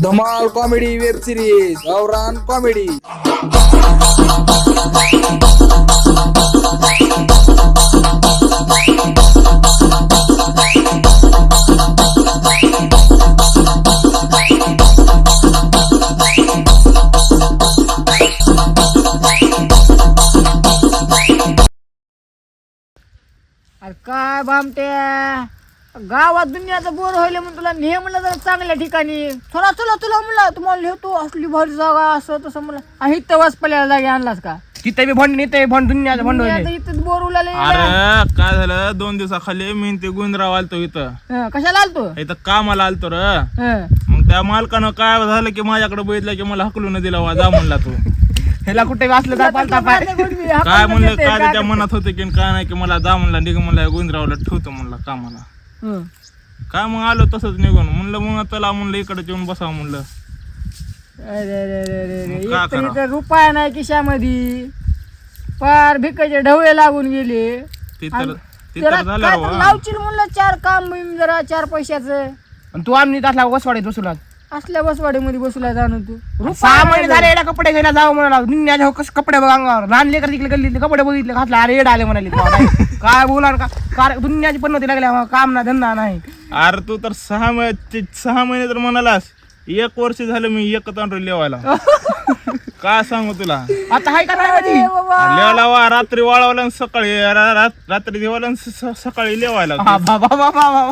धमाल comedy web series गावरान comedy. अरे काय भामट्या गावात दुनियाचं बोर व्हायला म्हणून तुला ने म्हणलं जरा चांगल्या ठिकाणी चला चला तुला म्हणलं तुम्हाला लिहतो असली भारी जागा असं तसं म्हणलं आणि इथं वाचपल्याला जागे आणलास का तिथे बी भंड नेते भंड दुनियाचं भंड दुनियाचं इथं बोर उलाले अरे काय झालं 2 दिवसाखाली मी ते गुंजराव आलतो इथं कशाला आलतो इथं कामाला आलतो र हं. मग त्या मालकानं काय झालं की माझ्याकडे बघितलं की मला हकलून दिला वा जा म्हणला तू ह्याला कुठे असलं तर पालता पाय काय म्हणलं काय त्याच्या मनात होतं की काय नाही की मला जा म्हणला निघ म्हणला गुंजरावला ठेवतो म्हणला कामाला हं. काय मग आलो तसंच निघून म्हणलं मग चला म्हणलं इकडे येऊन बसावं म्हणलं अरे रे रे रे रे. मग काय एक तर करावं? इथं रुपया नाही खिशामध्ये पार भिकाचे ढवळे लागून गेले ते आणि तर त्याला झालं काय तर बाबा. लावशील म्हणलं 4 काम बिम जरा 4 पैशाचं आणि तू आम्ही असला वसवाडीत बसला असल्या बसवाडीमध्ये बसला जाणं तू 6 महिने झाले याला कपडे घ्यायला जावं म्हणाला दुनियाच्या कसं कपडे बघ अंगावर लहान लेकर तिकडे गल्लीतले कपडे बघितले घातले अरे येड आले म्हणाले तुला काय. काय बोला का दुनियाची पन्नती लागल्या काम ना धंदा नाही अरे तू तर 6 महिने तर म्हणालास 1 वर्ष झालं मी एक तांडू लेवायला काय सांगू तुला आता हाय का नाही अरे माहिती? बाबा लेवायला वा रात्री वाळवला आणि सकाळी रात्री देवाला आणि सकाळी लेवायला हा, बाबा बाबा बाबा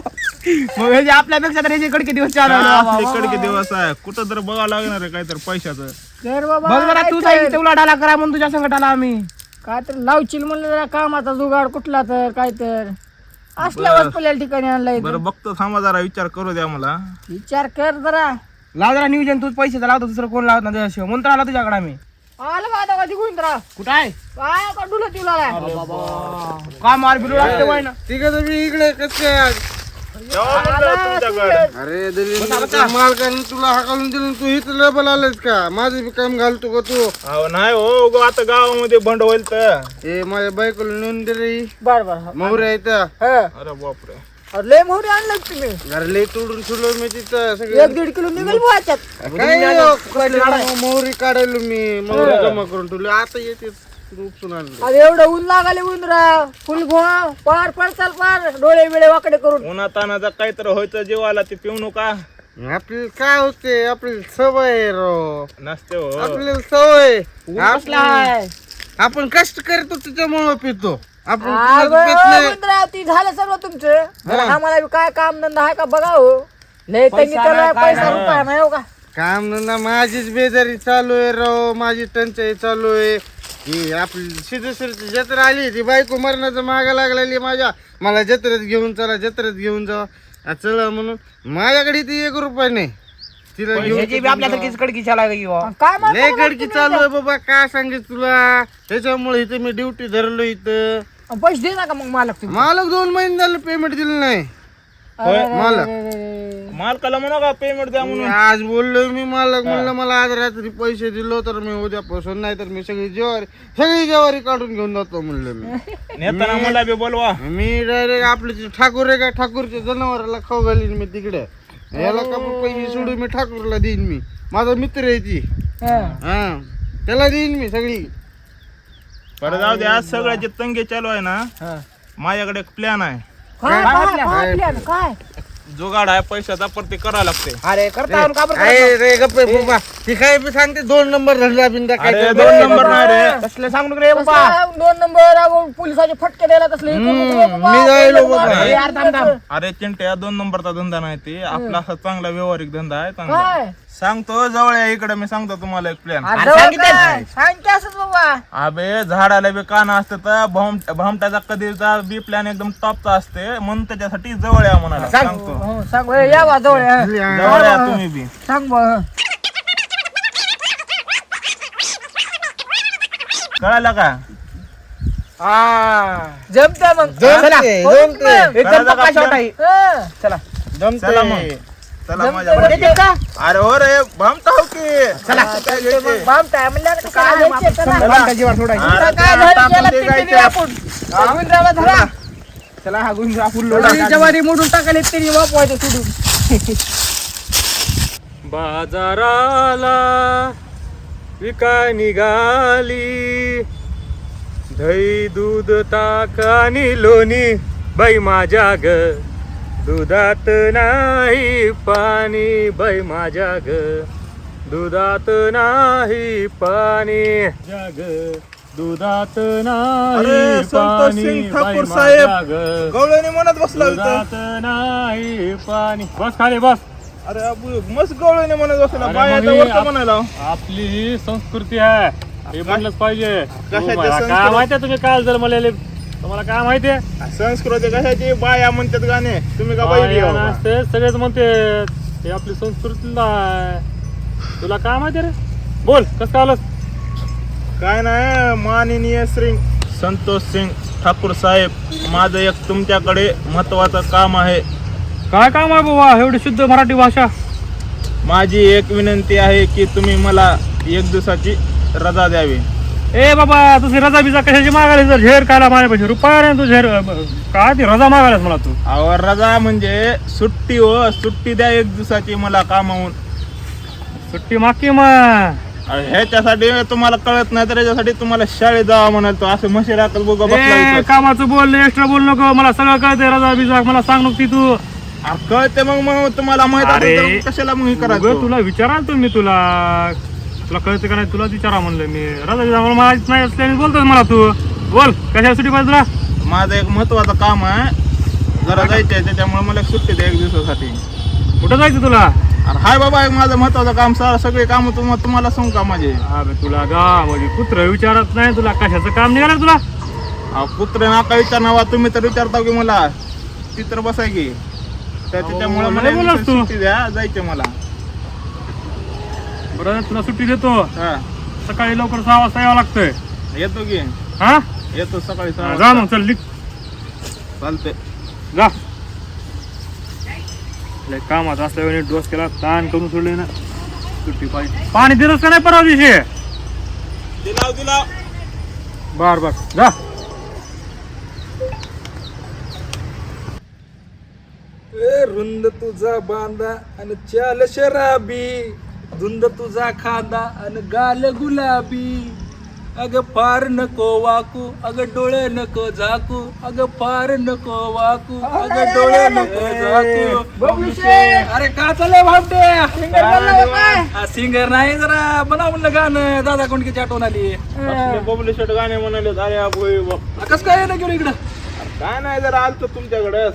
मग हे जे आपल्यापेक्षा तर हे कडके दिवस चालू कडके दिवस आहे कुठं तर बघावं लागणार आहे काहीतरी पैशाचं कर बाबा बघ जरा तू काय जाईल उलाढाला करा म्हणून तुझ्या संकटाला आम्ही काय तर लावशील म्हणलं जरा कामाचा जुगाड कुठला तर काय तर असल्या वसपल्या ठिकाणी आणलाय बरं बघतो थांबा जरा विचार करू द्या मला विचार कर जरा लाव जरा नियोजन तूच पैसे लावतो दुसरं कोण लावत ना तुझ्याशिवाय म्हणून तर आला तुझ्याकडे आम्ही आलं का आता कधी गुंतरा कुठं आहे काय काढूला तुला का मार बिलू लागते वय ना इकडे कस काय तेव्हा म्हणलं तुमच्याकडे अरे दलित मालकाने तुला हाकालून दिलं तू इथं डबल आलेस का माझं बी काम घालतो का तू अहो नाही हो उगा आता गावामध्ये बंड होईल तर ए माझ्या बायकोला नोंद दे रे बर बर मोहऱ्या इथं अरे बापरे लय मोहरी आणलं तुम्ही अरे लय तोडून सुलो मी तिथं 1-1.5 किलो निघेल बुवाच्यात काय मोहरी काढायलो मी मोहरी जमा करून ठेवली आता येते उपसून आणलं अरे एवढं ऊन लागाले उंदरा फुल घोळा पार पडचाल पार डोळे बिळे वाकडे करून उन्हा तानाचा काहीतरी व्हायचं जीवाला ते पिऊ नका आपल्याला काय होते आपली सवय आहे राव नसते हो आपल्याला सवय काय आपण कष्ट करतो त्याच्यामुळे पितो आपण अगं, कुणाचं पित नाही. उंदरा, ती झालं सर्व तुमचं जरा आम्हाला बी काय काम धंदा आहे का बघा हो लय तंगी त्याला पैसा रुपया नाही हो का काम धंदा माझीच बेजारी चालू आहे राव माझी टंचाई चालू आहे ही आपली सिद्धेश्वरची जत्रा आली ती बायको मरणाचं मागा लागलेली माझ्या मला जत्रेत घेऊन जा चला म्हणून माझ्याकडे ती 1 रुपया नाही तिला ह्याची बी आपल्यासारखीच कडकी चाला काय म्हणता लय मग गडकी चालू आहे बाबा काय सांगित तुला त्याच्यामुळे इथं मी ड्युटी धरलो इथं तुम्ही? पैसे दे ना का मग मालक तुम्ही मालक 2 महिने झालं पेमेंट दिलं नाही मालक मालकाला म्हणू का पेमेंट द्या म्हणून आज बोललोय मी मालक म्हणलं मला आज रात्री पैसे दिलो तर मी उद्यापासून नाही तर मी सगळी जेवारी काढून घेऊन जातो म्हणलं मी नेताना मला बी बोलवा मी डायरेक्ट आपले ठाकूर आहे का ठाकूरच्या जनावराला खाऊ घालीन मी तिकडे याला का पैसे सोडून मी ठाकूरला देईन मी माझा मित्र आहे ती हा त्याला देईन मी सगळी बरं जाऊ दे आज सगळ्याचे तंगे चालू आहे ना माझ्याकडे एक प्लॅन आहे काय जुगाड आहे पैशाचा पण ते करावं लागते अरे करता का बरं काय रे गप्पे बाबा ती काय बी सांगते 2 नंबर धरला बिंदा काय अरे 2 नंबर नाही रे कसले सांगू नको रे बाबा 2 नंबर पोलिसाचे फटके द्यायला तसले मी जायलो बाबा अरे यार थांब थांब अरे चिंट्या 2 नंबरचा धंदा नाही ते आपला असा चांगला व्यवहारिक धंदा आहे चांगला काय सांगतो जवळ या इकडे मी सांगतो तुम्हाला एक प्लॅन सांगते असंच बाबा अबे झाडाला बी कान असते तर भामट्याचा कधीचा बी प्लॅन एकदम टॉपचा असते म्हणून त्याच्यासाठी जवळ या म्हणाला सांगतो हो, सांग या बा जवळ या. जवळ या तुम्ही बी सांग बा कळालं का जमते मग जमते, हो, जमते. एकदम पक्का शॉट आहे हं. चला चला मग चला माझ्या जमते बरोबर. का? अरे हो रे भामटा हो की चला. काय घ्यायचे? बामटा म्हणलं काय घ्यायचे चला. चला जीवावर सोडायची अरे काय आता झालं आपण त्याला ते तिथे गायचं. आपण गुंडाला धरा चला हा गुंज आपण जवारी मोडून टाकायला तरी वापवायचं सोडून बाजाराला विकाय निघाली, दही दूध ताक आणि लोणी, बाई माझ्या ग दुधात नाही पाणी, बाई माझ्या ग दुधात नाही पाणी, जग दुधात नाही अरे, संतोष पाणी, सिंग बाई ठाकूर माझ्या साहेब ग गवळणी म्हणत बसला होता. दुधात नाही पाणी. बस खाली बस. अरे अबू मस्त गवळणी म्हणत बसला. अरे बायाचा मग वर्ष आप- म्हणाला. आपली ही संस्कृती आहे, हे म्हणलंच पाहिजे. कशाची तुम्हाला काय संस्कृती? माहितीये तुम्ही काल जर मला तुम्हाला काय माहितीये संस्कृती कशाची? बाया म्हणतात गाणे, तुम्ही का बाई बाया बिया बाबा? नसते, सगळेच म्हणते हे आपली संस्कृती आहे. तुला काय माहिती रे? बोल कस काय आलंस? काय नाही, माननीय श्री संतोष सिंग ठाकूर साहेब, माझं एक तुमच्याकडे महत्वाचं काम आहे. काय काम आहे बाबा एवढी शुद्ध मराठी भाषा? माझी एक विनंती आहे की तुम्ही मला 1 दिवसाची रजा द्यावी. ए बाबा तुझी रजा बिजा कशाची मागायला? जर झेर खायला माझ्यापाशी रुपया नाही तू झेर काय ती रजा मागायलास मला तू? अहो रजा म्हणजे सुट्टी हो, सुट्टी द्या 1 दिवसाची मला कामावून. सुट्टी मागकी मग. अरे ह्याच्यासाठी तुम्हाला कळत नाही तर याच्यासाठी तुम्हाला शाळेत जावा म्हणाल तो असं म्हशी राखत बघा बसला ए, इथं. कामाचं बोल एक्स्ट्रा बोल नको, मला सगळं कळतंय. रजा बिजा मला सांग नको ती तू. अरे कळते मग तुम्हाला माहित असेल अरे, तर कशाला मग हे उगाच करायचं? तुला विचाराल तुम्ही तुला कळतं का नाही तुला विचारा म्हणलं मी. रजा बिजा मला माहित नाही असल्याने बोलतोय मला तू. बोल कशाला सुट्टी पाहिजे तुला? माझं एक महत्वाचं काम आहे, जरा जायचंय, त्याच्यामुळे मला एक सुट्टी द्या 1 दिवसासाठी. कुठं जायचं तुला? अरे हाय बाबा एक माझं महत्वाचं काम, सगळे काम तुम्हाला सांगू का माझे? अबे तुला गावामध्ये कुत्र विचारत नाही, तुला कशाचं काम निघालं तुला? अहो, कुत्र नाका विचारणावा, तुम्ही तर विचारता की मला, ती तर बसाय की त्याच्यामुळे अहो, मला लय बोललास एक तू. सुट्टी द्या, जायचं मला. बरं तुला सुट्टी देतो. हा सकाळी लवकर 6 वाजता यावं लागतंय. येतो की, हा येतो सकाळी 6 जा मग चल लिख चालतंय. जा. लय कामात असल्यावर डोस केला, ताण करून सोडले ना. सुट्टी पाहिजे. पाणी दिलंच का नाही परवा दिवशी? दिलाव बर बर जा. ए रुंद तुझा बांधा आणि चाल शराबी, धुंद तुझा खांदा आणि गाल गुलाबी. अग फार नको वाकू, अग डोळे नको झाकू, अग फार नको वाकू, अग डोळे नको झाकू. अरे का चाललंय भामटे? सिंगर नाही, जरा बनव म्हणलं गाणं. दादा कोणकीची आठवण आली. बबले शेट गाणे म्हणाले. अरे अबोय बाप. कस काय ना गेलो इकडं? काय नाही, जरा आलतो तुमच्याकडे.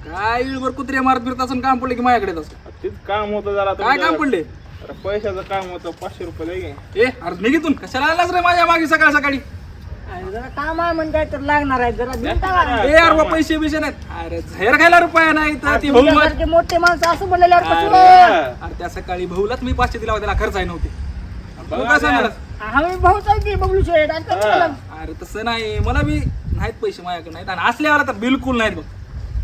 काय इळभर कुत्रे मारत फिरत असं काम पडलं की माझ्याकडे तसं. तीच काम होतं जरा काय काम तुमच्याकडे. पडले? अरे पैशाचं काम होतं, 500 रुपये दे की. ए अरे निघितून कशाला आलास रे माझ्या मागे सकाळ सकाळी? जरा काम आहे म्हणजे तर लागणार आहे जरा देऊन टाका. ए यार पैसे बिशे नाहीत. अरे झेर खायला रुपया नाही तर ती भाऊ माझी- तुमच्यासारखे मोठे माणसं असं बोललेल्यावर कसं अरे होईल? अरे त्या सकाळी भाऊलाच मी 500 दिला होता, त्याला खर्च आहे नव्हते. तू बघा काय सांगाल? आम्ही भाऊच आहे की बबलू शेठ. आता चला. अरे तसं नाही, मला बी नाहीत पैसे माझ्याकडे नाहीत, आणि असल्यावर तर बिलकुल नाहीत बघ.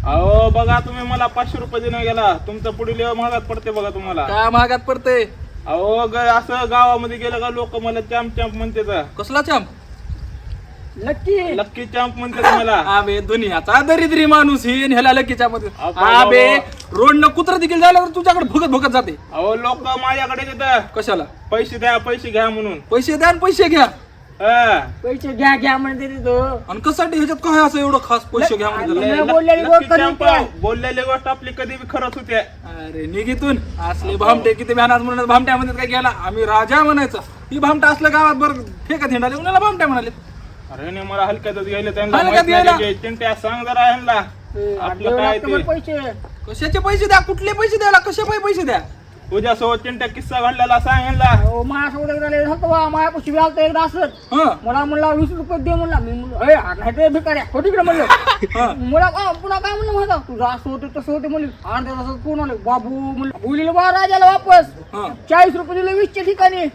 अहो बघा, तुम्ही मला 500 रुपये देणं गेला, तुमचं पुढील महागात पडते बघा तुम्हाला. काय महागात पडते? अहो असं गावामध्ये गेलं का लोक मला चॅम्प चॅम्प म्हणते, कसला चाम? नक्की लक्की चॅम्प म्हणते मला. आबे दुनियाचा दरिद्री माणूस ही आणि ह्याला लकीच्या मध्ये. अबो, आबे रोडनं कुत्र देखील झालं तर तुझ्याकडे भुगत भुगत जाते. अहो लोक माझ्याकडे येतात कशाला? पैसे द्या, पैसे घ्या म्हणून. पैसे द्या आणि पैसे घ्या. हा. पैसे घ्या घ्या म्हणते तिथं. आणि कशासाठी ह्याच्यात काय असं एवढं खास पैसे घ्या म्हणजे त्याला? नाही बोललेली गोष्ट लक्की खरी चॅम्प, आहे. बोललेली गोष्ट आपली कधी बी खरंच होते. अरे निघितून असले भामटे किती मेहनत म्हणत भामट्या म्हणत काय गेला, आम्ही राजा म्हणायचं. ही भामटा असलं गावात बरं फेकत हिंडाले, उन्हाला भामट्या म्हणाले. अरे नाही, मला हलक्यातच गेले त्यांना हलक्यात माहित नाही गेला? ते. चिंट्या सांग जरा ह्यांना आपलं देऊ काय लागतं ते. बरं पैसे. कशाचे पैसे द्या? कुठले पैसे द्यायला? कशा पैसे द्या? तुझ्यासोबत चिंट्या किस्सा घडलेला सांग ह्यांना. अहो, माझ्यासोबत एकदा लय झालं बा. माझ्यापाशी बी आलतं एकदा असंच. हं. मला म्हणला 20 रुपये दे म्हणला. मी म्हणलं, "ए, नाही ते भिकाऱ्या हो तिकडे म्हणलं." मला का पुन्हा काय म्हणलं माझा तुझं असं होते तसं होते म्हणले. अर्ध्या तासात कोण आले बाबू म्हणलं. बोलिले बा राजाला वापस हं. 40 रुपये दिले 20च्या ठिकाणी.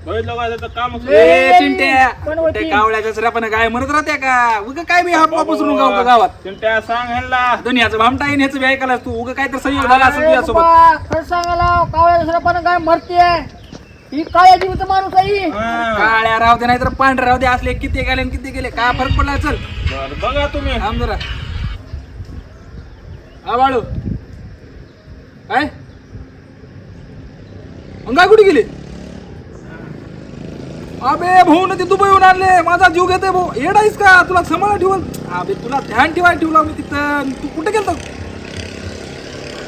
बघितलं का त्याचं काम ए, चिंट्या पण होती. त्या कावळ्याच्या सरापानं काय म्हणत राहत्या का? उगा काय बी हात वापस गाव गावात. चिंट्या सांग ह्यांना. दुनियाचं भामटा येईन ह्याचं बी ऐकायला तू. उगा काय तर संयोग झाला असं अरे तुझ्यासोबत. बाबा, खरं सांगायला कावळ्या सरापानं काय मरते ही काळ्या जीवचा माणूस आहे ही. हा. काळ्या राहू दे नाही तर पांढऱ्या राहू दे, असले किती गेले आणि किती गेले काय फरक पडला? चल बरं, बघा तुम्ही. थांब जरा. हा बाळू काय मग काय कुठे गेली? अबे भाऊ ना ते दुबईहून आणले, माझा जीव घेते भाऊ. येडाईस का? तुला सांभाळा ठेवल. अबे तुला ध्यान ठेवायला ठेवला मी तिथं. तू कुठे गेलतो?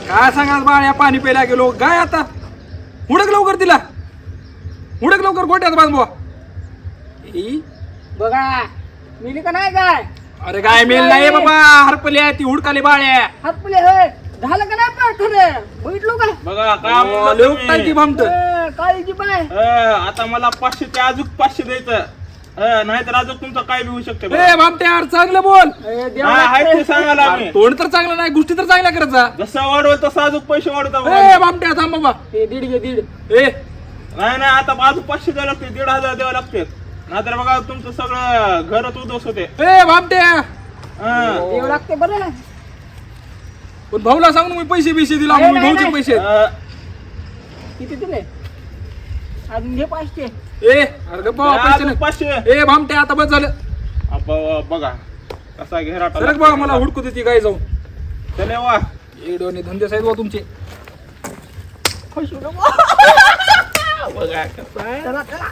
काय सांगा बाळ्या, पाणी प्यायला गेलो. काय आता? हुडक लवकर तिला, हुडक लवकर गोट्यात बांध बुवा. बघा मिली का नाही काय? अरे काय मेल नाही बाबा, हरपल्या ती हुडकाली बाळ्या. हातपुले होय, झालं का नाही पण खरं? बघितलो का? बघा काय म्हणलं लय तुम्ही? उपटायची भामट. काळजी पाय. आता मला 500 ते अजून 500 द्यायचं. नाहीतर अजून तुमचं काय बी होऊ शकते बघा. ए भामट्या यार, चांगलं बोल. आहे ते सांगायला आम्ही. तोंड तर चांगलं नाही, गोष्टी तर चांगल्या करत जा. जसं वाढवल तसं अजून पैसे वाढवता ए भामट्या थांब बाबा. ते दीड घे दीड. ए नाही नाही, आता अजून 500 द्यावं लागते, 1,500 द्यावं लागते. नाहीतर बघा तुमचं सगळं घरच उद्ध्वस्त होते. ए भामट्या, देव लागते बरं. पण भाऊला सांग ना, मी पैसे बिशे दिला. नाही, मी नाही, भाऊचे पैसे. किती दिले? अजून घे 500. ए अरे गप्पा, पैसे अजून नाही. 500. ए भामट्या आता बस झालं. बघा कसा घेराटा सरक बाबा, मला हुडकू देते काय जाऊन. चले वा. एडोने धंदे साहेब तुमचे. चला चला.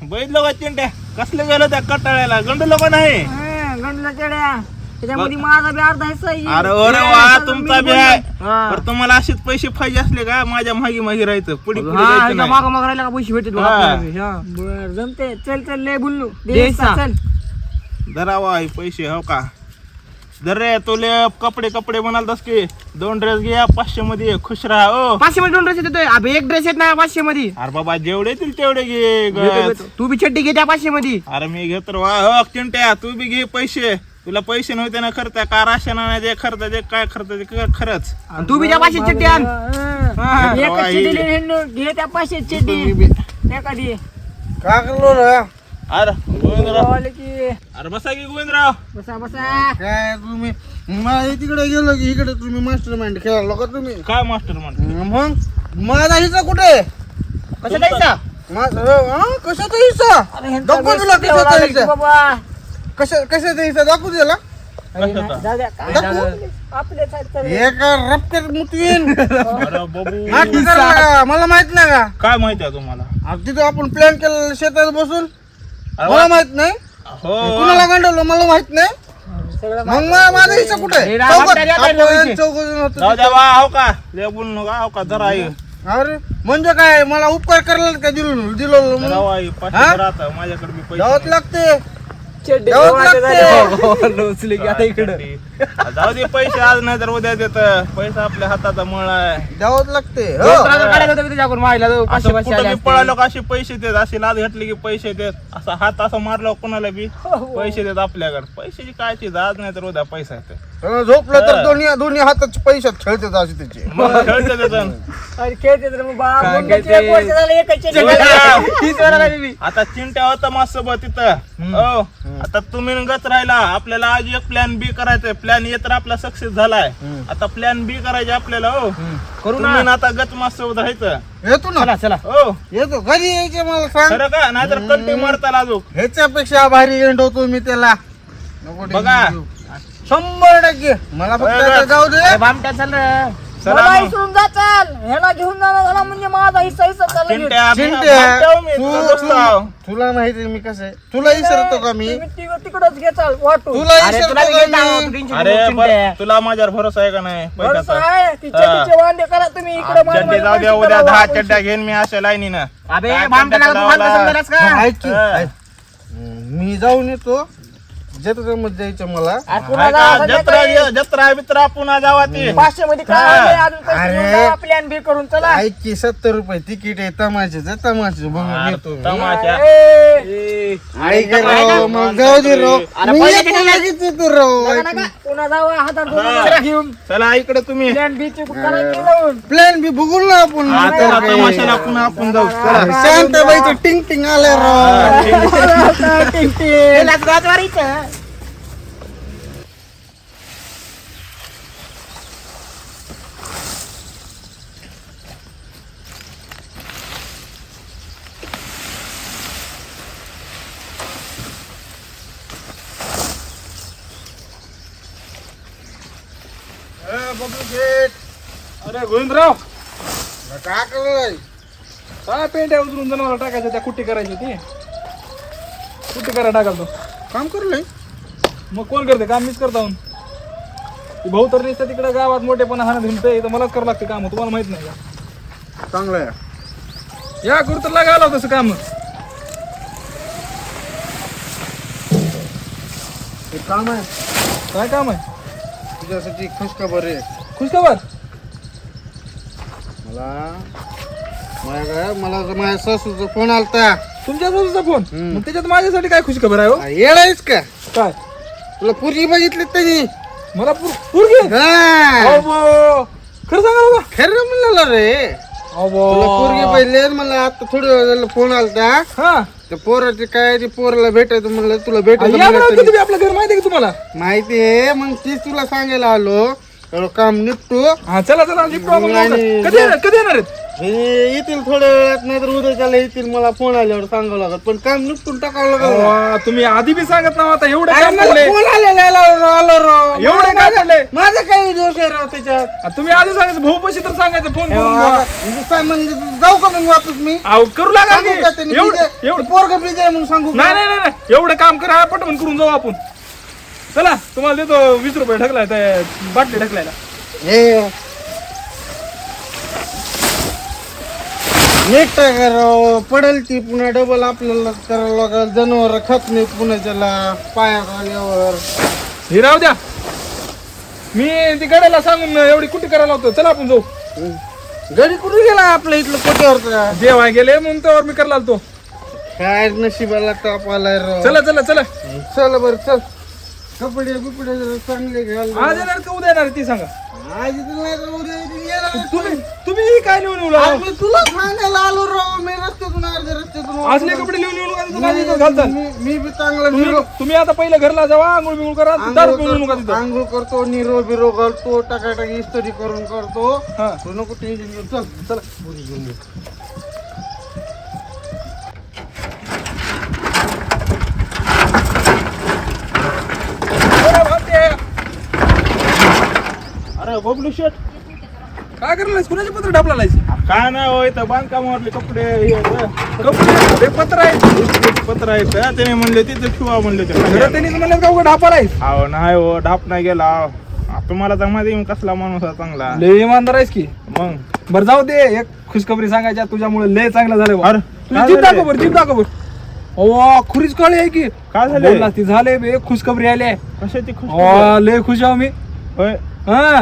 बैठलो का चिंट्या, कसले गेलो त्या कटाळ्याला, गंडलो का नाही? गंडला चढ्या, त्याच्यामध्ये माझा बी अर्धा हिस्सा आहे. अरे वा, तुमचा बी आहे. हा. तर तुम्हाला असेच पैसे पाहिजे असले का, माझ्या मागे मागे राहायचं, पुढे पुढे हा, जायचं इथं नाही. मागं मागं राहिला का पैसे भेटत बघा हा. आपल्याला. हा. बर जमते. चल चल लय बोललो. दे दे हिस्सा, हिस्सा. हो. धरावा हे पैसे, हो का? धर रे, तुले कपडे म्हणालतास की 2 ड्रेस घ्या 500 मध्ये, खुश राहा. ओ 500 मध्ये 2 ड्रेस येतोय. अबे एक ड्रेस येत नाही 500 मध्ये. अरे बाबा, जेवढे येतील तेवढे घे गं. तू बी चड्डी घे त्या 500 मध्ये. अरे मी घेतो वा. हो चिंट्या, तू बी घे पैसे. तुला पैसे नव्हते ना खर्च, का राशन आणायचे खर्च, ते काय खर्च ते खरंच. आणि तू बी त्या 500 चड्डी आण. हा, एकच वा, चिठी ही. लिहिली ह्यांनी. घे त्या 500 चिठी. त्या कधी का करलो रे? अरे गोविंदराव, आले की अरे बसा की गोविंदराव. बसा बसा. काय तुम्ही मला तिकडे गेलो की इकडे तुम्ही मास्टर माइंड खेळायला का तुम्ही? काय मास्टर म्हणतो? मग माझा हिस्सा कुठे? कसं द्यायचा? कशाचा हिस्सा? अरे ह्यांचा दाखव बेस्ट तुला ठेवला कशाचा आले की हिस्सा. बाबा. कशाचा हिस्सा दाखवू त्याला? कशाचा? जाऊ द्या. काय दाखव. आपलेच आहेत सगळे. एका रप्त्यात मुतवीन. अरे बाबू, नाटकं करायला मला माहित नाही का? काय माहिती आहे तुम्हाला? अरे तिथं आपण प्लॅन केलं शेतात बसून, अरे मला माहित नाही. हो. कुणाला गांडवलं मला माहित नाही. सगळं मग माझा हिस्सा कुठे? हे रावण त्या आपण लोकांचे. चौघजण होतो जाऊ द्या तिथं. वा, हो का? लय बोलू नका, हो का? धरा आई. अरे म्हणजे काय, मला उपकार करायला का दिलो धरा म्हणून? वा आई, 500 हा? राहता माझ्याकडे बी पैसे जावंच नाही. लागते, चड्डी जावंच धुवायचे झाले. लोचले की आता इकडं. जाऊ दे पैसे, आज नाही तर उद्या देत. पैसा आपल्या हाताचा मळ आहे. द्यावंच लागते. हो. 2,000 काढायला होतं मी तुझ्याकडून माहिला. असं 500 कुठं आले बी असते. पळालो का असे पैसे देत, असे लाद घातले की पैसे देत, असा हात असा मारला कोणाला बी पैसे देत आपल्याकडे. पैशाची काय चीज, आज नाही तर उद्या पैसा येते. झोपलं तर दोन्ही हातात पैशात खेळतात असे त्याचे. मग खेळते देतात. अरे खेळते तर मग बाप. काय मुंड्याचे खेळते? एक वर्ष झालं एकच चड्डी गोविंदराव, तीच वेळा लागली मी. आता चिंट्या होता माझ्यासोबत तिथं. हो, आता तुम्ही गच राहिला. आपल्याला आज एक प्लॅन बी करायचंय. प्लॅन ए तर आपला सक्सेस झालाय, आता प्लॅन बी करायचे आपल्याला. हो, करू तुम्ही ना. आता गच माझ्यासोबत राहायचं. येतो ना, चला चला. हो, येतो. कधी यायचे मला सांग. खरं का? नाहीतर कंटी मारता लाजू. ह्याच्यापेक्षा भारी एंड होतो मी त्याला. नको tension बघा. घेऊ. 100% मला फक्त आता जाऊ दे. अरे भामट्या चल रे. चला मला मग. विसरून जा चाल. ह्याला घेऊन जाणार झाला म्हणजे माझा हिस्सा चालला घेऊन. चिंट्या, चिंट्या, भामट्या हो मी, तुझा दोस्त आहो. तुला माहिती आहे मी कसं आहे. तुला विसरतो का मी? तिकडच घे चाल वाटू. तुला अरे तुला विसरतो बी का घेऊन जाऊ, तू मी? टेन्शन अरे नको, चिंट्या. तुला माझ्यावर भरोसा आहे का नाही बरं पैशाचा? आहे. ती चड्डीचे वांदे करा तुम्ही इकडे चड्डे जाऊ द्या, उद्या 10 चड्ड्या घेईन मी अशा लाईनीनं. अबे काय भामट्याला चड्ड्या तू फालतू लावला? समजायलास का? ऐक की, हा. ऐक. मी जाऊन येतो. जत्रेमध्ये जायचं मला. हाय का? जत्रा बित्रा पुन्हा जावा ती. 500 मध्ये काय हा. आले? अजून पैसे अरे. घेऊन जावा, प्लॅन बी करून चला. ऐक की, 70 रुपये तिकीट आहे तमाशाचं. बघून येतो मी. तमाशा. ए, ऐक राव, मग जाऊ दे राव. अरे मी पहिले येतो तिकीट लगेच येतो राव. नका, नका. पुन्हा जावा हातात हा. घेऊन चला इकडे तुम्ही. प्लॅन बी ची करा की जाऊन. प्लॅन बी बघून ना आपण. चला तमाशाला पुन्हा आपण जाऊ. चला. शांताबाईचं टिंग टिंग आलं राव. त्याला गाजवारीचं. अरे गोविंदराव, काय करलंय काय पेंट्या उचलून जनावर टाकायचं त्या कुट्टी करायची ती कुट्टी करा टाकाल तो काम करलंय मग कोण करते काम मीच करता भाऊ तर नुसतं तिकडे गावात मोठेपणा हाणत हिंडतंय तर मलाच करावं लागतं काम तुम्हाला माहित नाही का चांगलं आहे या कुठं लागायला तसं काम एक काम आहे काय काम आहे तुझ्यासाठी खुशखबर आहे खुशखबर माझ्या सासूचा फोन आलता तुमच्या सासूचा फोन मग त्याच्यात माझ्यासाठी काय खुशखबर आहे हो येडायच का काय तुला पुरी बघितली त्यांनी मला पूर्वी खरं सांगा बाबा खरं म्हणलं रे तुला पोरगी पहिले मला आता थोडी वेळ झालं फोन आलता हा त्या पोराची काय ते पोराला भेटायचं म्हणलं तुला या भेटायचं बरं म्हणलं तुम्ही आपलं घर माहिती आहे का तुम्हाला माहिती आहे मग तीच तुला सांगायला आलो एवढं काम निपटू हा चला चला निपटू आपण आणि- लवकर. कधी येणार आहेत हे येतील थोड्या वेळात नाही तर उद्याच्याला येतील मला फोन आल्यावर सांगावं लागत पण काम निपटून टाकावं लागत वा, तुम्ही आधी बी सांगत ना आता एवढे काम पडले फोन आलेला आलो राव एवढे काय पडले माझं काही दोष आहे राव त्याच्यात तुम्ही आधी सांगायचं भाऊ पशी तर सांगायचं फोन करून बुवा. म्हणजे जाऊ का मग वापस मी अहो, करू लागा की. सांगू का त्यांनी एवढं पोरग बिजे म्हणून सांगू का? नाही नाही नाही नाही. एवढं काम करा पटवून करून जाऊ आपण चला तुम्हाला देतो 20 रुपये ढकलाय त्या बाटली ढकलायला हे नीट करा पडेल ती पुन्हा डबल आपल्याला करावं लागेल जनावर खात नाही पुन्हा त्याला पायात आल्यावर हे राहू द्या मी ती गड्याला सांगून एवढी कुठे करायला होतं चला आपण जाऊ घरी कुठे गेला आपल्या इथलं कोट्यावरचा देवाय गेले म्हणून त्यावर मी करायला आलतो काय नशिबाला ताप आलाय राव चला चला चला चल बर चल कपडे बिपडे जरा चांगले घाल आज येणार का उद्या येणार ती सांगा आज इथं नाही तर उद्या इथं येणार. तुम्ही काय लिहून येऊ आज लागला? मी तुला सांगायला आलो राव मी रस्त्यातून अर्ध्या रस्त्यातून असले कपडे लिहून येऊ नका तिथं माझ्या इथं घालताल मी बी चांगला निरो तुम्ही आता पहिल्या घरला जावा आंघोळ बिंघोळ करा दारू पिऊ नका तिथं आंघोळ करतो निरो बिरो घालतो टाकाटाकी इस्त्री करून करतो हा. तू नको टेन्शन घेऊ चल चला बुरी घेऊन ये. बरं, भामटे. अरे बबलू शेट काय करायला कुणाचे पत्र ढापला लायचे काय नाही हो इथं बांधकामावरले कपडे हे कपडे पत्र आहे पत्र आहेत त्याने म्हणले तिथे ठेवा म्हणले ते घरात त्यांनी तुम्हाला का उगा ढापाला आहे अहो नाही हो ढाप नाही गेला तुम्हाला तर माहिती आहे कसला माणूस आहे चांगला लय इमानदार आहेस की मग बरं जाऊ दे एक खुशखबरी सांगायच्या तुझ्यामुळे लय चांगलं झालं बा. अरे, तुझी काय जीभ झालंय? दाखव बरं जीभ दाखव बरं अहो खुरीच कळी आहे की काय झालंय? बोल ना, ती झाले बे खुशखबरी आली आहे कशाची खुश लय खुश आहो मी होय हा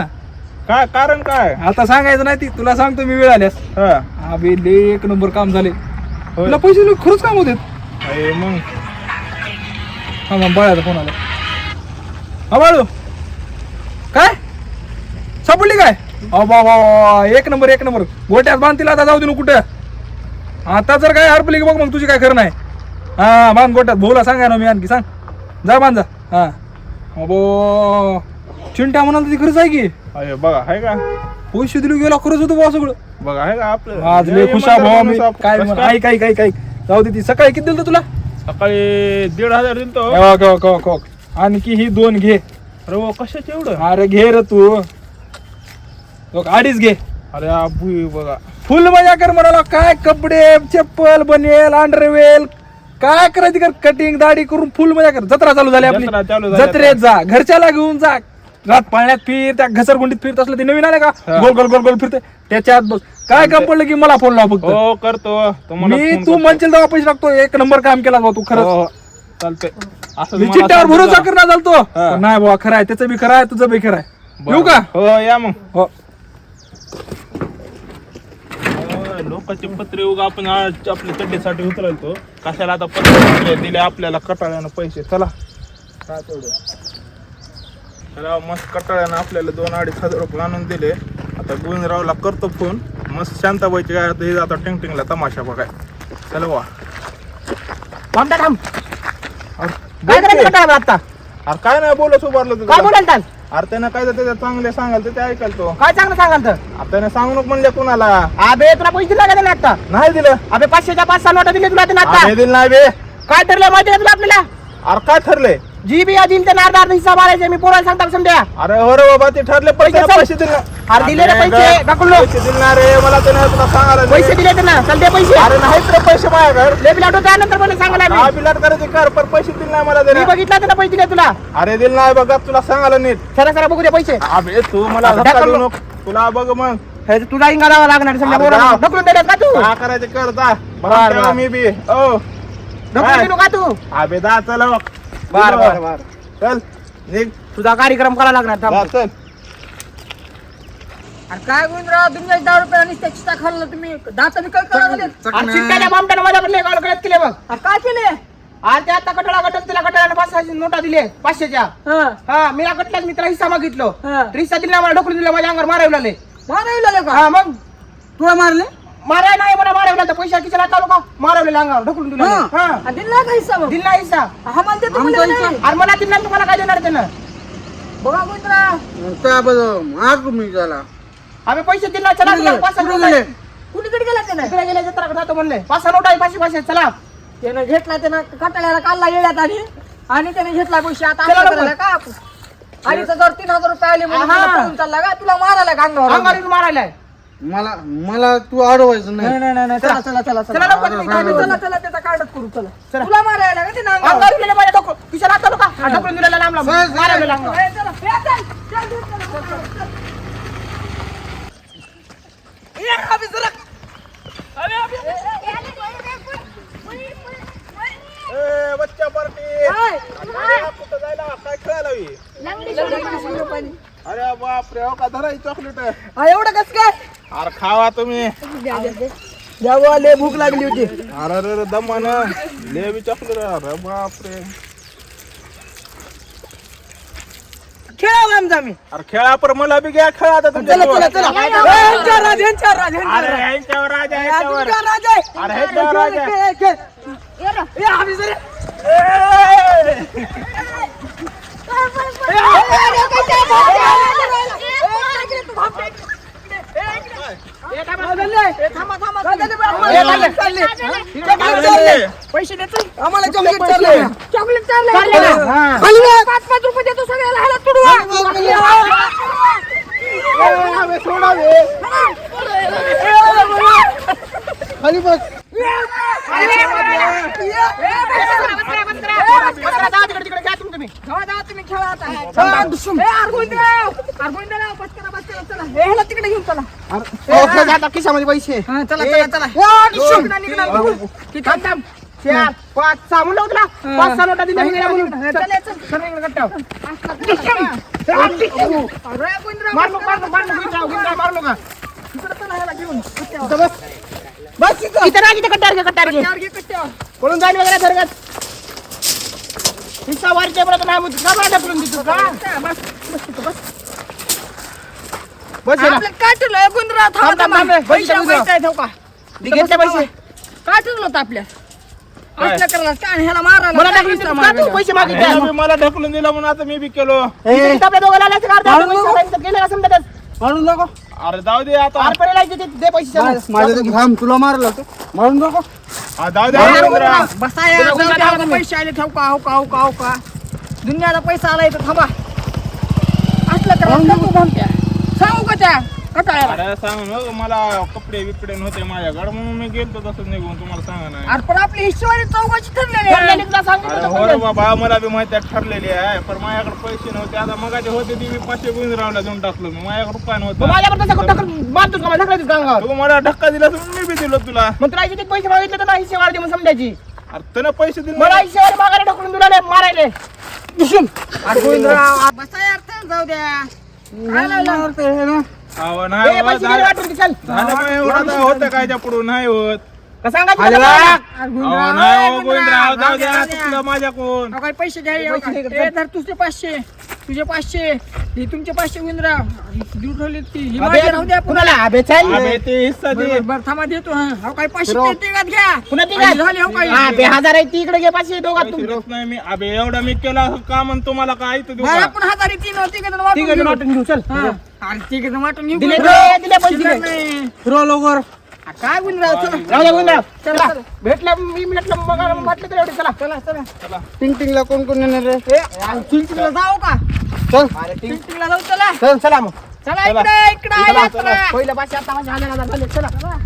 काय कारण काय आता सांगायचं नाही ती तुला सांगतो मी वेळ आल्यास हा हा बे लय एक नंबर काम झाले होय. तुला पैसे दिले, खरंच काम होते अरे मग हा मग बाळाचा फोन आला हा बाळू काय सापडली काय अहो बाबा एक नंबर गोट्यात बांधतील आता जाऊ दे ना कुठं आता जर काय हरपली की बघ मग तुझी काय खरं नाही हा बांध गोट्यात भाऊला सांगा ना मी आणखी सांग जा बांध जा हा अबो चिंट्या म्हणाल ती खरंच आहे की अरे बघा आहे का पैसे दिले गेला खरंच होतं बा सगळं बघा आहे का आपलं आज लय खुशा भावा मी माणूस काय कसं म्हण- ऐक ऐक ऐक ऐक जाऊ दे ती सकाळी किती दिलं तुला सकाळी 1,500 दिलतो आणखी ही 2 घे अरे वो कशाचे एवढं अरे घे रे तू बघ 2.5 घे अरे अबू बघा फुल मजा कर म्हणाला काय कपडे चप्पल बनेल अंडरवेल काय करायची कर कटिंग दाढी करून फुल मजा कर जत्रा चालू झाली आपली जत्रा चालू झाली जत्रेत जा घरच्याला घेऊन जा रात पाण्यात फिर त्या घसरगुंडीत फिरत असलं ते नवीन आले का गोल गोल गोल गोल फिरते त्याच्यात बस काय काम पडलं की मला फोन लाव फक्त हो करतो तुम्हाला मी phone तू करतो. म्हणशील तेव्हा पैसे टाकतो एक नंबर काम केला बा तू खरंच हो, चालतंय असं मी तुम्हाला चिट्ट्यावर सांगतो भरोसा का? करणार चालतो हा. नाही बाबा खरं आहे त्याचं बी खरं आहे तुझं बी खरं आहे बरं. येऊ का हो या मग हो लोकांचे पत्रे उगा आपण आज आपल्या चड्डीसाठी उचलायचो कशाला आता पत्रे दिले आपल्याला कटाळ्यानं पैसे चला काय तेवढं चला मस्त कटाळ्यानं आपल्याला 2-2.5 रुपये आणून दिले आता गोविंदरावला करतो फोन मस्त शांताबाईची काय आता हे आता टिंगटिंगला तमाशा बघाय चला वा थांब थांब काय करायचं काय आता अरे काय नाही बोलत उभारलं काय तुझं बोलाल तास अरे त्यानं काय तर त्याच्या चांगले सांगाल तर ते ऐकाल तो काय चांगलं सांगाल तर आता त्याने सांगू नको म्हणले कुणाला अबे तुला पैसे दिला का त्याने आता नाही दिलं अबे 500च्या 5 नोटा दिले तुला त्याने आता अरे दिलं नाही बे काय ठरलं माहिती आहे तुला आपल्याला अरे काय ठरले जी बी दिल तर अर्धा अर्धा हिस्सा मारायचा मी पोराला सांगता समजा. अरे हो रे बाबा ते ठरले पैसे पैसे पैसे दिले ना. अरे दिले ना पैसे ढकललो. पैसे दिले ना रे मला तर नाही तुला सांगायला नाही. पैसे दिले तर ना चल दे पैसे. अरे नाहीत रे पैसे माझ्याकडे. लेबी लावतो त्यानंतर मला सांगायला मी. हा बिलाट करायचे कर पण पैसे दिले नाही मला मी दे. बघितला तर पैसे दिले तुला. अरे दिले नाही बघा तुला सांगायला नीट. सरा सरा बघू दे पैसे. अबे तू मला ढकललो. धक्का देऊ नको. तुला बघ मग हे तुला इंगा द्यावा लागणार समजा अरे पोराला. जा. ढकलून देण्यात का तू? काय करायचे कर जा. बर, बरं बर. मी बी ओ ढकलून देऊ का तू? अबे जा चल बघ. बर बर बर. चल निघ तुझा कार्यक्रम करावा लागणार थांब. जा, चल. अरे काय गोविंदराव दुनियाची 10 रुपये आणि त्या चिता खाल्लं तुम्ही दात मी काय करायला अरे चिट्ट्याच्या बामट्यानं माझ्याकडे गावाला कळत केले बघ. काय केले अरे ते आता कटोळा कटत तिला कटोळ्याने 500 नोटा दिले 500च्या. हा मी कटल्याच मी त्याला हिस्सा मागितलो. हा. तर हिस्सा दिला मला ढकलून दिला माझ्या अंगावर मारवले. मारायला का हा मग तुला मारले माराय नाही मला मारवला तर पैसा किचला चालू का मारवलेले अंगावर ढकलून दिला. हा दिला का हिस्सा मग दिला हिस्सा. हा मला देतो म्हणले नाही. अरे मला दिला तुम्हाला काय देणार त्यानं. बघा गोविंदराव काय बरं मार तुम्ही त्याला. आम्ही पैसे दिला चला कुठे गेले? 500 कुठे नोटा गेले? कुणीकडे गेला त्याने इकडे गेले जत्रा जातो म्हणले 500 नोटा 500 चला. त्यानं घेतला त्यानं कटाळ्याला काढला येण्यात आणि त्याने घेतला पैसे आता चला असं लवकर. करायला का आपण? आणि तर 3,000 रुपये आले म्हणून हा. तुला पळून चालला का तुला मारायला का अंगावर अंगावर मारायलाय. मला मला तू अडवायचं नाही. नाही चला चला चला चला लवकर तुम्ही काय चला चला त्याचा काढत करू चला चला. तुला मारायला का ते अंगावर अंगावर दिलेले माझ्या ढकलून किशोर चालू का ढकलून दिलेला लांब लांब मारवलेला अंगावर. ए, चला ए, चल, चल, चल, चल, चल, चल. ए, बच्चा पार्टी कुठं जायला काय खेळायला हवी? अरे बापरे हो का धरा चॉकलेट. हा, एवढं कस काय अरे खावा तुम्ही. द्यावा लय भूक लागली होती अरे रे दमान लेवी चॉकलेट. अरे बापरे खेळा आमचा मी अरे खेळा पर मला बी घ्या खेळा आता तुमच्या चला जवळ. चला चला यांच्यावर राज, यांच्यावर राज, यांच्यावर अरे राज. ह्यांच्यावर राजा ह्यांच्यावर. तुमच्यावर राज आहे. अरे ह्यांच्यावर राजा. खेळ, खेळ, खेळ. ए, आम्ही जरा- पैसे देतो आम्हाला चॉकलेट चालले चॉकलेट चालले 5-5 रुपये देतो सगळ्याला ह्याला तुडवा खाली बस. तिकडे घ्या तुम्ही. तुम्ही खेळा आता ह्याला तिकडे घेऊन चला आता खिशामध्ये पैसे चला चला चला थांब, थांब. 4, 5, 6 म्हणलं होतं ना 5-6 नोटा दिल्या मी गेल्या म्हणून. चल इकडे गट्टाव. मार नको, मार नको, मार नको, गिंडाव, गिंडाव, मार नको. इथं बस. बस इथं राग, इथं कट्ट्यावर घे, कट्ट्यावर घे. पळून जाईल वगैरे धरगत. हिस्सा वारच्या बरोबर नाही म्हणतो. का बरं ढकलून देतो का? बस ये ना. काय ठरलं गुंदरा थांब, थांब, थांब. पैसे का दे, घेतले पैसे. काय ठरलं होतं आपल्या असलं करायला काय ह्याला मारायला मला काय ढकलून हिस्सा देतो का मारायला? तू? पैसे अरे मागितले. ह्याला बी मला ढकलून दिलं म्हणून आता मी बी केलो. इथं आपल्या दोघांना आल्याचं का अर्धा पैसे आणायचं गेले का समजा त्यात? मारून नको. अरे जाऊ दे आता. आरपणे लायचे ते दे पैसे चल. माझ्या ते घाम तुला मारला होतं. मारून नको. जाऊ दे मारू अरे नको जरा. ना. बसा यार, तुला जाऊ द्या, गुंडा आता पैसे आले ठेवू का हो का हो का हो का दुनियाचा पैसा आला इथं थांबा असलं करायला नको भामट्या सांगू का त्या कटाळ्याला अरे सांग ना मला कपडे बिपडे नव्हते माझ्याकडे म्हणून मी गेलतो तसंच निघून तुम्हाला सांगा नाही. अरे पण आपली हिस्सेवारी चौघाची ठरलेली ठरलेली आहे. तुला सांगितलं अरे होतं हो रे समजा. बाबा मला बी माहिती आहे ठरलेली आहे पण माझ्याकडे पैसे नव्हते. आता मगाचे होते ती मी 500 गुंजरावला देऊन टाकलो मी. माझ्याकडे रुपया मग नव्हता. माझ्याकडे तसं ढकल मारतोस का मला ढकलायचंस का अंगावर? तू मला धक्का दिला तर मी बी दिलो तुला. मग तुला इथे पैसे मागितले तर नाही हिशेवार दे म्हणून समजायची. अरे त्यानं पैसे दिले मला हिशेवार मागायला ढकलून दिला मारायले. अरे गोविंदराव, बसा यार चल जाऊ द्या काय लावलं? अहो, नाही ए, हो, पैसे दिले झालं वाटून दे, चल. झालं मग एवढं आता होतं काय त्या पुढून नाही होत. का सांगायचं आले तुला? बा. अहो, नाही हो, गोविंदराव जाऊ द्या चुकलं माझ्याकडून. अहो, काही पैसे घ्या येऊ का? ए, धर तुझे 500 तुझे 500 हे तुमचे 500 गुंजराव देऊ ठेवले ती ही माझी राहू द्या पुन्हा कुणाला? अबे, चल. अबे ते हिस्सा दे. बरं, बरं, थांबा देतो हा अहो, काही 500 तिघात घ्या पुन्हा ती आणि काय? झाले हो काही अबे, 1000 आहे ती इकडे घे पाचशे दोघात पैसे तुमचे. देत नाही मी. अबे एवढा मी केला काम आणि तुम्हाला काय इथं देऊ बरं, का? आपण 1000 तीन होती का वाटून तिघं घेऊ. वाटून घेऊ चल. हा. अरे ठीक आहे वाटून घेऊ दिले गुंजराव. दिले पैसे चिल्लर दिले. नाही. फिरव लवकर. काय बोल राव चला जाऊ द्या गोविंदराव. चला चला भेटला मी म्हटलं मग म्हटलं तर एवढे चला चला चला पिंटिंगला कोण कोण येणार रे चिंचणीला जाऊ का चल चिंचणीला जाऊ चला चल चला मग चला इकडे इकडे चला, यात्रा. चला. पहिलं पाचशे आता पाचशे हजार झाले चला चला